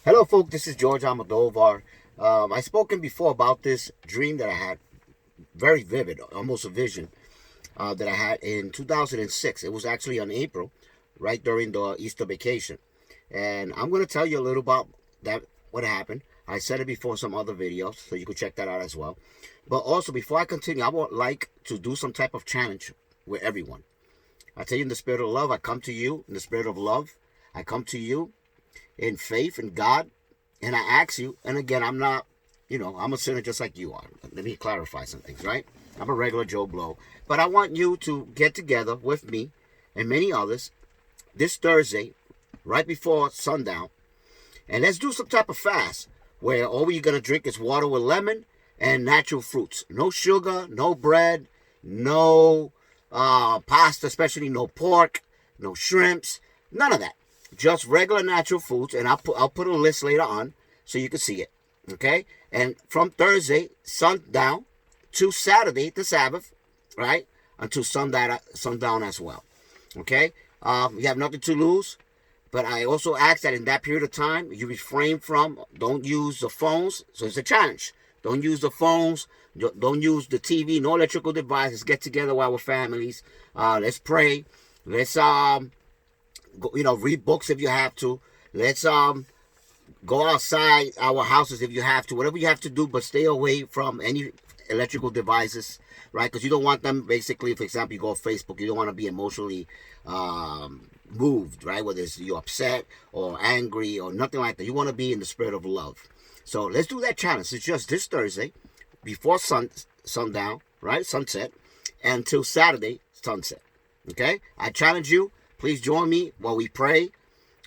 Hello, folks. This is George Almodovar. I've spoken before about this dream that I had, very vivid, almost a vision, that I had in 2006. It was actually in April, right during the Easter vacation. And I'm going to tell you a little about that, what happened. I said it before in some other videos, so you can check that out as well. But also, before I continue, I would like to do some type of challenge with everyone. I tell you in the spirit of love, I come to you in the spirit of love. I come to you in faith in God, and I ask you, and again, I'm not, I'm a sinner just like you are. Let me clarify some things, right? I'm a regular Joe Blow. But I want you to get together with me and many others this Thursday, right before sundown, and let's do some type of fast where all you're going to drink is water with lemon and natural fruits. No sugar, no bread, no pasta, especially no pork, no shrimps, none of that. Just regular natural foods, and I'll put a list later on so you can see it. Okay, and from Thursday sundown to Saturday, the Sabbath, right, until sundown as well. Okay, you have nothing to lose. But I also ask that in that period of time, you refrain from, don't use the phones. So it's a challenge. Don't use the phones. Don't use the TV, no electrical devices. Get together with our families. Let's pray. Let's read books if you have to. Let's go outside our houses if you have to. Whatever you have to do, but stay away from any electrical devices, right? Because you don't want them, basically, for example, you go on Facebook, you don't want to be emotionally moved, right? Whether it's you're upset or angry or nothing like that. You want to be in the spirit of love. So let's do that challenge. It's just this Thursday before sundown, right? Sunset, until Saturday, sunset. Okay? I challenge you. Please join me while we pray.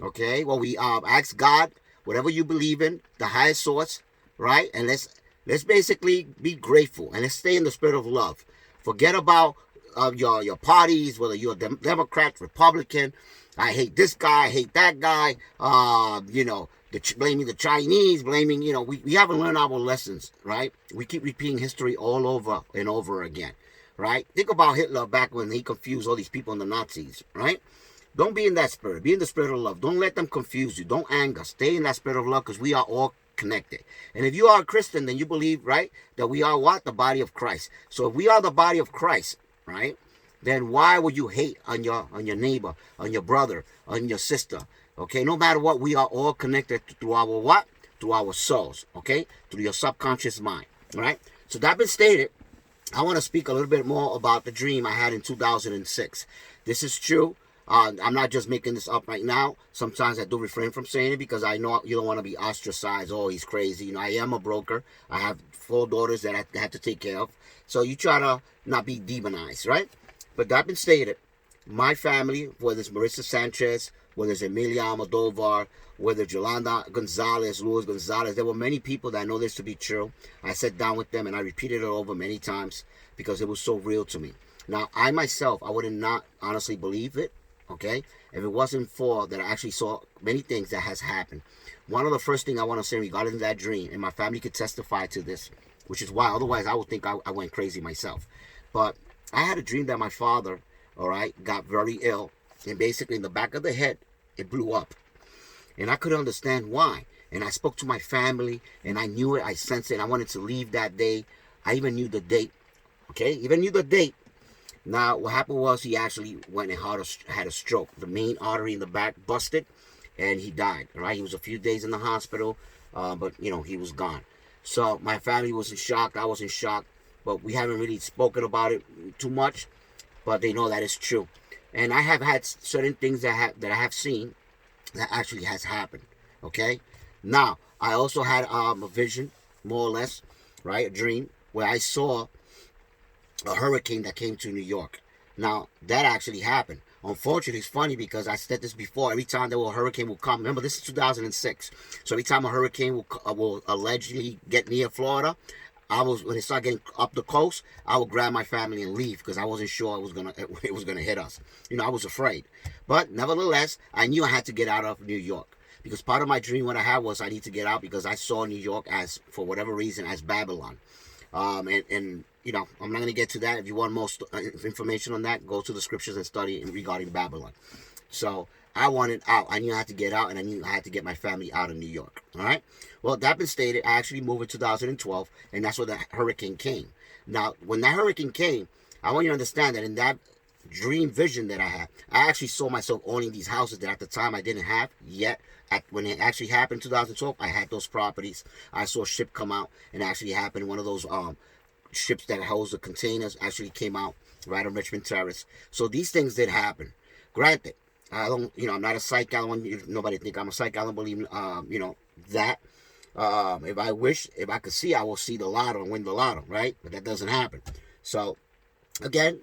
Okay? While we ask God, whatever you believe in, the highest source, right? And let's basically be grateful and let's stay in the spirit of love. Forget about your parties, whether you're a Democrat, Republican. I hate this guy, I hate that guy. Blaming the Chinese, blaming, we haven't learned our lessons, right? We keep repeating history all over and over again, right? Think about Hitler back when he confused all these people in the Nazis, right? Don't be in that spirit. Be in the spirit of love. Don't let them confuse you. Don't anger. Stay in that spirit of love because we are all connected. And if you are a Christian, then you believe, right, that we are what? The body of Christ. So if we are the body of Christ, right, then why would you hate on your neighbor, on your brother, on your sister? Okay, no matter what, we are all connected through our what? Through our souls, okay? Through your subconscious mind, right? So that being stated, I want to speak a little bit more about the dream I had in 2006. This is true. I'm not just making this up right now. Sometimes I do refrain from saying it because I know you don't want to be ostracized. Oh, he's crazy. I am a broker. I have 4 daughters that I have to take care of. So you try to not be demonized, right? But that being stated, my family, whether it's Marissa Sanchez, whether it's Emilia Almodovar, whether it's Yolanda Gonzalez, Luis Gonzalez, there were many people that know this to be true. I sat down with them and I repeated it over many times because it was so real to me. Now, I myself, I would not honestly believe it, okay, if it wasn't for that I actually saw many things that has happened. One of the first things I want to say regarding that dream, and my family could testify to this, which is why otherwise I would think I went crazy myself. But I had a dream that my father, all right, got very ill, and basically in the back of the head, it blew up. And I couldn't understand why. And I spoke to my family, and I knew it, I sensed it, and I wanted to leave that day. I even knew the date, okay, even knew the date. Now, what happened was he actually went and had a stroke. The main artery in the back busted, and he died, all right? He was a few days in the hospital, but, he was gone. So my family was in shock. I was in shock, but we haven't really spoken about it too much, but they know that it's true. And I have had certain things that I have seen that actually has happened, okay? Now, I also had a vision, more or less, right, a dream, where I saw a hurricane that came to New York. Now, that actually happened. Unfortunately, it's funny because I said this before. Every time a hurricane will come, remember this is 2006. So every time a hurricane will allegedly get near Florida, when it started getting up the coast, I would grab my family and leave because I wasn't sure it was gonna hit us. I was afraid. But nevertheless, I knew I had to get out of New York because part of my dream what I had was I need to get out because I saw New York as, for whatever reason, as Babylon. And I'm not going to get to that. If you want more information on that, go to the scriptures and study regarding Babylon. So I wanted out. I knew I had to get out, and I knew I had to get my family out of New York. All right. Well, that being stated, I actually moved in 2012, and that's where the hurricane came. Now, when that hurricane came, I want you to understand that in that dream vision that I had, I actually saw myself owning these houses that at the time I didn't have yet. When it actually happened in 2012, I had those properties. I saw a ship come out, and actually happened. One of those ships that holds the containers actually came out right on Richmond Terrace. So these things did happen. Granted, I don't, I'm not a psych. I don't want nobody to think I'm a psych. I don't believe, that. If I could see, I will see the lotto and win the lotto, right? But that doesn't happen. So, again,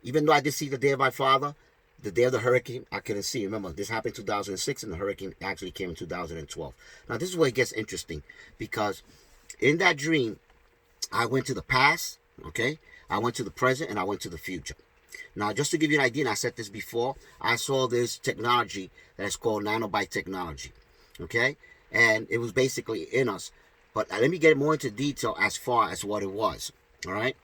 even though I did see the day of my father, the day of the hurricane, I couldn't see. Remember, this happened in 2006, and the hurricane actually came in 2012. Now, this is where it gets interesting, because in that dream, I went to the past, okay? I went to the present, and I went to the future. Now, just to give you an idea, and I said this before, I saw this technology that is called nanobite technology, okay? And it was basically in us. But let me get more into detail as far as what it was, all right?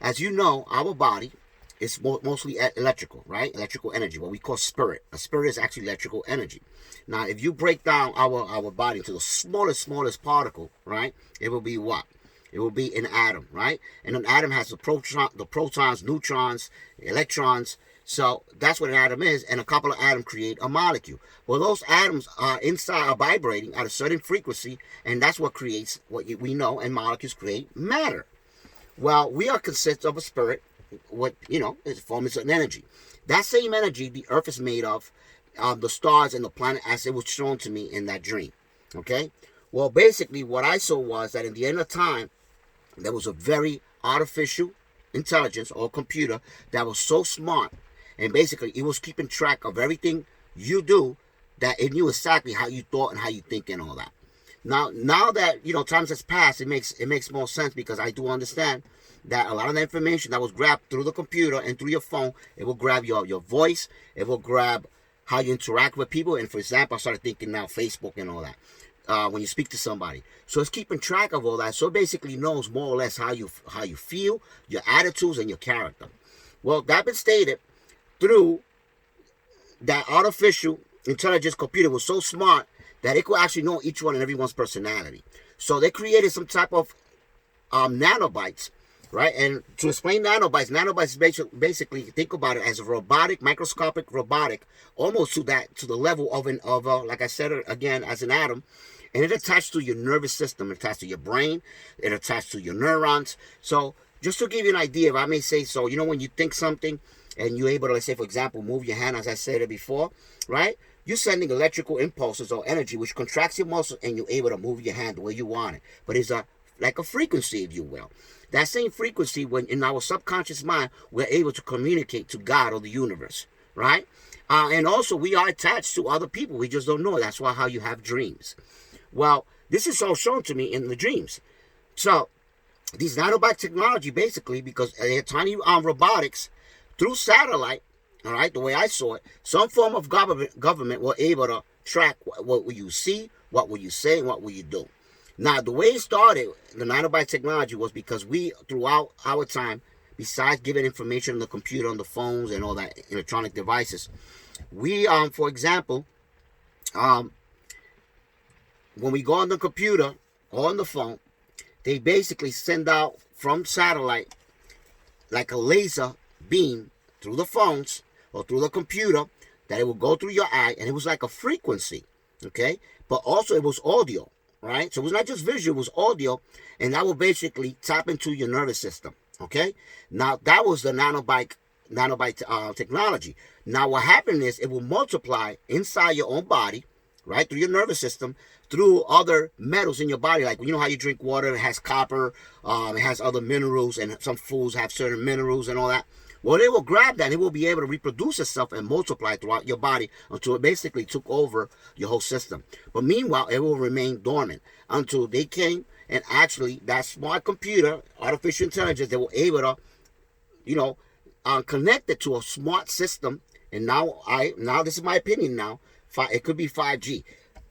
As you know, our body is mostly electrical, right? Electrical energy, what we call spirit. A spirit is actually electrical energy. Now, if you break down our body into the smallest particle, right, it will be what? It will be an atom, right? And an atom has the protons, neutrons, electrons. So that's what an atom is, and a couple of atoms create a molecule. Well, those atoms are vibrating at a certain frequency, and that's what creates what we know, and molecules create matter. Well, we are consist of a spirit, it forms an energy. That same energy the earth is made of, the stars and the planet, as it was shown to me in that dream. Okay? Well, basically, what I saw was that in the end of time, there was a very artificial intelligence or computer that was so smart, and basically it was keeping track of everything you do, that it knew exactly how you thought and how you think and all that. Now that times has passed, it makes more sense, because I do understand that a lot of the information that was grabbed through the computer and through your phone, it will grab your voice, it will grab how you interact with people. And for example, I started thinking now Facebook and all that. When you speak to somebody, so it's keeping track of all that. So it basically knows more or less how you feel, your attitudes, and your character. Well, that been stated, through that artificial intelligence computer was so smart that it could actually know each one and everyone's personality. So they created some type of nanobites, right? And to explain nanobites basically think about it as a robotic, microscopic robotic, almost to the level of like I said again, as an atom. And it attached to your nervous system, it attached to your brain, it attached to your neurons. So just to give you an idea, if I may say so, when you think something and you're able to, let's say, for example, move your hand, as I said it before, right? You're sending electrical impulses or energy, which contracts your muscle, and you're able to move your hand the way you want it. But it's like a frequency, if you will. That same frequency, when in our subconscious mind, we're able to communicate to God or the universe, right? And also, we are attached to other people. We just don't know. That's why how you have dreams. Well, this is all shown to me in the dreams. So, these nanobot technology, basically, because they're tiny robotics, through satellite, all right, the way I saw it, some form of government were able to track what will you see, what will you say, and what will you do. Now, the way it started, the nanobot technology, was because we, throughout our time, besides giving information on the computer, on the phones, and all that electronic devices, we, for example, when we go on the computer or on the phone, they basically send out from satellite like a laser beam through the phones or through the computer, that it will go through your eye, and it was like a frequency, okay? But also it was audio, right? So it was not just visual, it was audio, and that will basically tap into your nervous system, okay? Now, that was the nanobite technology. Now, what happened is it will multiply inside your own body, right, through your nervous system, through other metals in your body. Like, how you drink water, it has copper, it has other minerals, and some foods have certain minerals and all that. Well, it will grab that, and it will be able to reproduce itself and multiply throughout your body until it basically took over your whole system. But meanwhile, it will remain dormant until they came, and actually that smart computer, artificial intelligence, they were able to, connect it to a smart system. And now this is my opinion now, it could be 5G.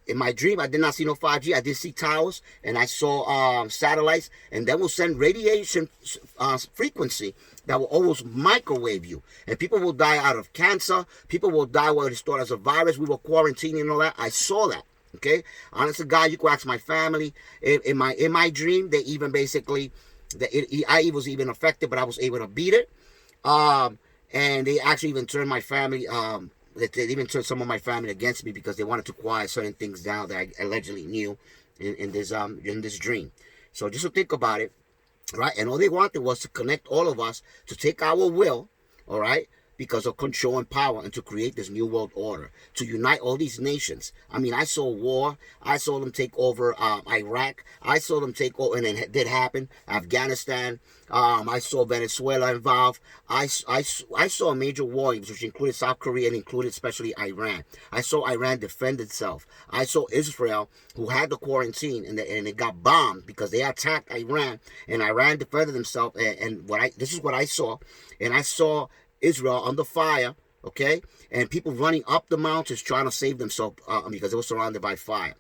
in my dream, I did not see no 5G. I did see towers, and I saw satellites, and that will send radiation frequency that will almost microwave you. And people will die out of cancer. People will die while it's stored as a virus. We were quarantining and all that. I saw that. Okay, honest to God, you can ask my family. In my dream, they even basically, I was even affected, but I was able to beat it. And they actually even turned my family. They even turned some of my family against me because they wanted to quiet certain things down that I allegedly knew in this dream. So just to think about it, right? And all they wanted was to connect all of us to take our will, all right, because of control and power, and to create this new world order, to unite all these nations. I mean, I saw war. I saw them take over Iraq. I saw them take over, and it did happen, Afghanistan. I saw Venezuela involved. I saw a major war, which included South Korea and included especially Iran. I saw Iran defend itself. I saw Israel, who had the quarantine, and it got bombed because they attacked Iran, and Iran defended themselves. And this is what I saw, and I saw Israel under fire, okay, and people running up the mountains trying to save themselves because they were surrounded by fire.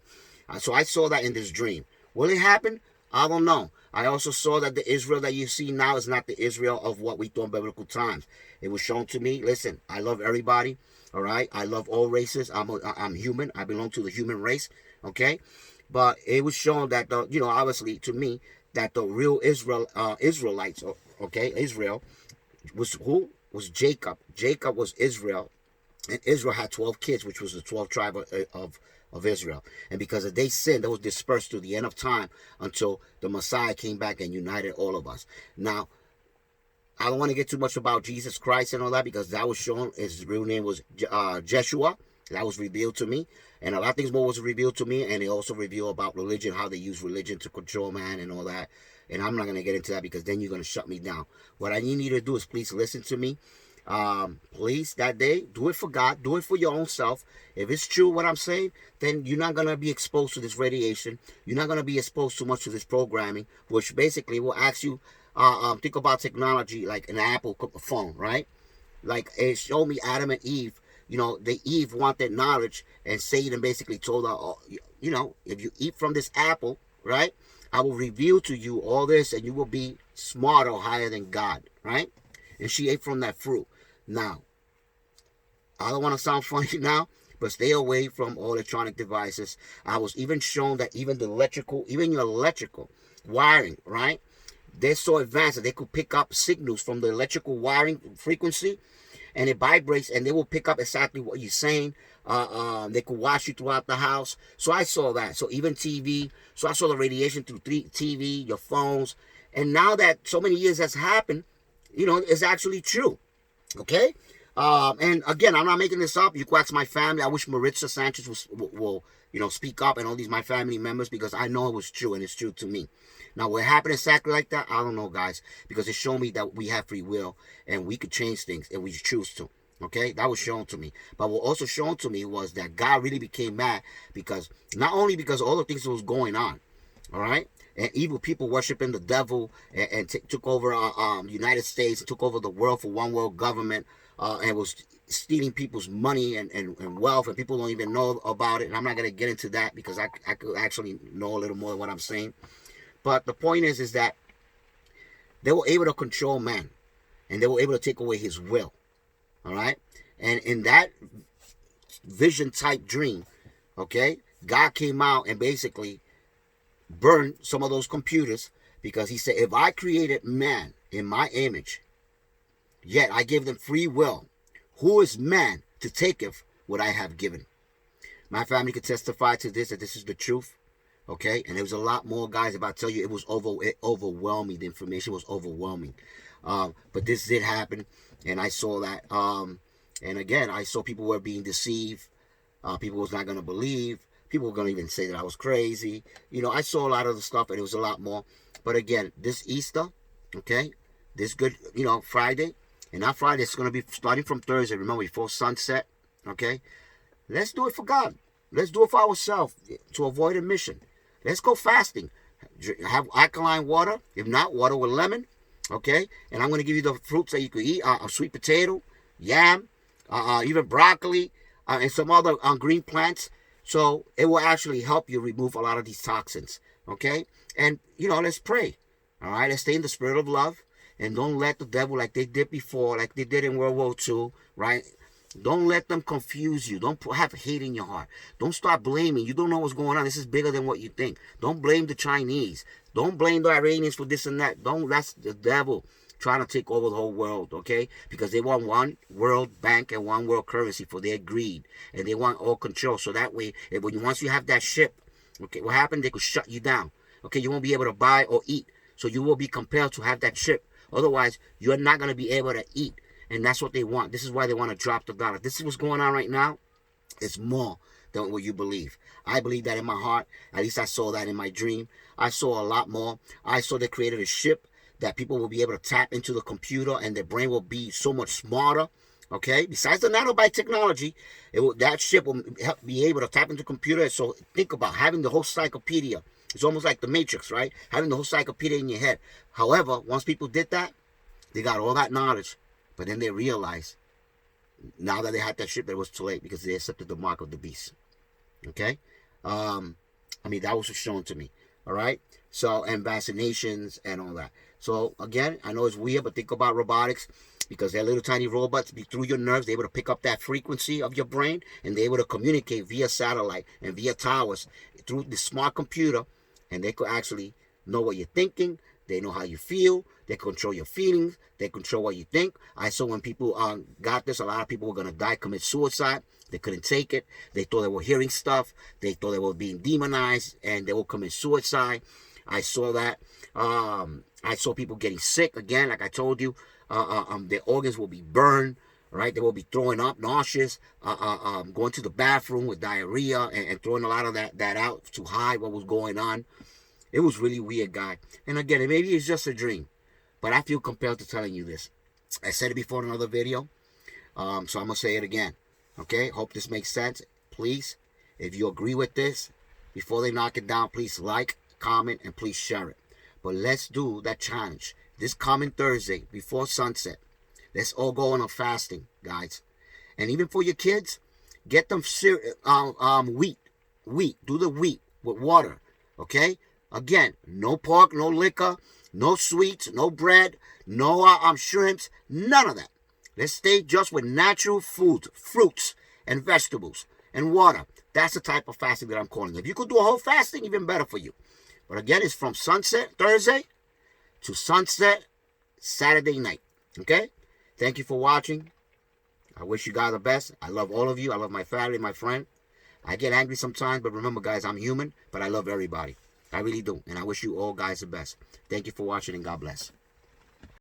So I saw that in this dream. Will it happen? I don't know. I also saw that the Israel that you see now is not the Israel of what we thought in biblical times. It was shown to me. Listen, I love everybody, all right? I love all races. I'm human. I belong to the human race, okay? But it was shown that, obviously to me, that the real Israelites, okay, Israel, was who? Was Jacob. Jacob was Israel, and Israel had 12 kids, which was the 12th tribe of Israel. And because they sinned, they was dispersed to the end of time until the Messiah came back and united all of us. Now, I don't want to get too much about Jesus Christ and all that, because that was shown. His real name was Jeshua. That was revealed to me. And a lot of things more was revealed to me. And it also revealed about religion, how they use religion to control man and all that. And I'm not going to get into that because then you're going to shut me down. What I need you to do is please listen to me. Please, that day, do it for God. Do it for your own self. If it's true what I'm saying, then you're not going to be exposed to this radiation. You're not going to be exposed too much to this programming, which basically will ask you, think about technology like an Apple phone, right? Like it showed me Adam and Eve. Eve wanted knowledge, and Satan basically told her, if you eat from this apple, right, I will reveal to you all this, and you will be smarter or higher than God, right? And she ate from that fruit. Now, I don't want to sound funny now, but stay away from all electronic devices. I was even shown that even your electrical wiring, right? They're so advanced that they could pick up signals from the electrical wiring frequency, and it vibrates, and they will pick up exactly what you're saying. They could watch you throughout the house. So I saw that. So even TV. So I saw the radiation through TV, your phones. And now that so many years has happened, it's actually true. Okay? And again, I'm not making this up. You can ask my family. I wish Maritza Sanchez will speak up, and all these my family members, because I know it was true, and it's true to me. Now, what happened exactly like that, I don't know, guys, because it showed me that we have free will, and we could change things if we choose to. Okay, that was shown to me. But what also shown to me was that God really became mad because not only because of all the things that was going on, all right, and evil people worshiping the devil and took over United States, took over the world for one world government, and was stealing people's money and wealth, and people don't even know about it. And I'm not going to get into that because I could actually know a little more than what I'm saying. But the point is that they were able to control man, and they were able to take away his will. All right. And in that vision type dream, okay, God came out and basically burned some of those computers, because he said, if I created man in my image, yet I gave them free will, who is man to taketh what I have given? My family could testify to this, that this is the truth. Okay. And there was a lot more, guys. If I tell you, it overwhelming. The information was overwhelming. But this did happen. And I saw that. And again, I saw people were being deceived. People was not going to believe. People were going to even say that I was crazy. I saw a lot of the stuff, and it was a lot more. But again, this Easter, okay, this good, Friday, and not Friday, it's going to be starting from Thursday, remember, before sunset, okay? Let's do it for God. Let's do it for ourselves to avoid emission. Let's go fasting. Have alkaline water, if not, water with lemon. Okay, and I'm going to give you the fruits that you could eat: a sweet potato, yam, even broccoli, and some other green plants. So it will actually help you remove a lot of these toxins. Okay? And, let's pray. All right? Let's stay in the spirit of love. And don't let the devil, like they did before, like they did in World War II, right? Don't let them confuse you. Don't have hate in your heart. Don't start blaming. You don't know what's going on. This is bigger than what you think. Don't blame the Chinese. Don't blame the Iranians for this and that. That's the devil trying to take over the whole world, okay? Because they want one world bank and one world currency for their greed. And they want all control. So that way, once you have that ship, okay, what happened? They could shut you down. Okay, you won't be able to buy or eat. So you will be compelled to have that ship. Otherwise, you're not going to be able to eat. And that's what they want. This is why they want to drop the dollar. This is what's going on right now. It's more than what you believe. I believe that in my heart. At least I saw that in my dream. I saw a lot more. I saw they created a ship that people will be able to tap into the computer and their brain will be so much smarter. Okay? Besides the nanobite technology, that ship will help be able to tap into the computer. So think about having the whole encyclopedia. It's almost like the Matrix, right? Having the whole encyclopedia in your head. However, once people did that, they got all that knowledge. But then they realized, now that they had that ship, that it was too late because they accepted the mark of the beast. Okay? That was shown to me. All right? So, and vaccinations and all that. So, again, I know it's weird, but think about robotics because they're little tiny robots. Through your nerves, they're able to pick up that frequency of your brain and they're able to communicate via satellite and via towers through the smart computer. And they could actually know what you're thinking. They know how you feel. They control your feelings. They control what you think. I saw when people got this, a lot of people were going to die, commit suicide. They couldn't take it. They thought they were hearing stuff. They thought they were being demonized, and they will commit suicide. I saw that. I saw people getting sick. Again, like I told you, their organs will be burned. Right? They will be throwing up, nauseous, going to the bathroom with diarrhea and throwing a lot of that out to hide what was going on. It was really weird, guy. And again, maybe it's just a dream. But I feel compelled to telling you this. I said it before in another video. So I'm going to say it again. Okay? Hope this makes sense. Please, if you agree with this, before they knock it down, please like, comment, and please share it. But let's do that challenge. This coming Thursday, before sunset. Let's all go on a fasting, guys. And even for your kids, get them wheat. Wheat. Do the wheat with water. Okay? Again, no pork, no liquor, no sweets, no bread, no shrimps, none of that. Let's stay just with natural food, fruits and vegetables and water. That's the type of fasting that I'm calling. If you could do a whole fasting, even better for you. But again, it's from sunset Thursday to sunset Saturday night. Okay? Thank you for watching. I wish you guys the best. I love all of you. I love my family, my friend. I get angry sometimes, but remember, guys, I'm human, but I love everybody. I really do. And I wish you all guys the best. Thank you for watching and God bless.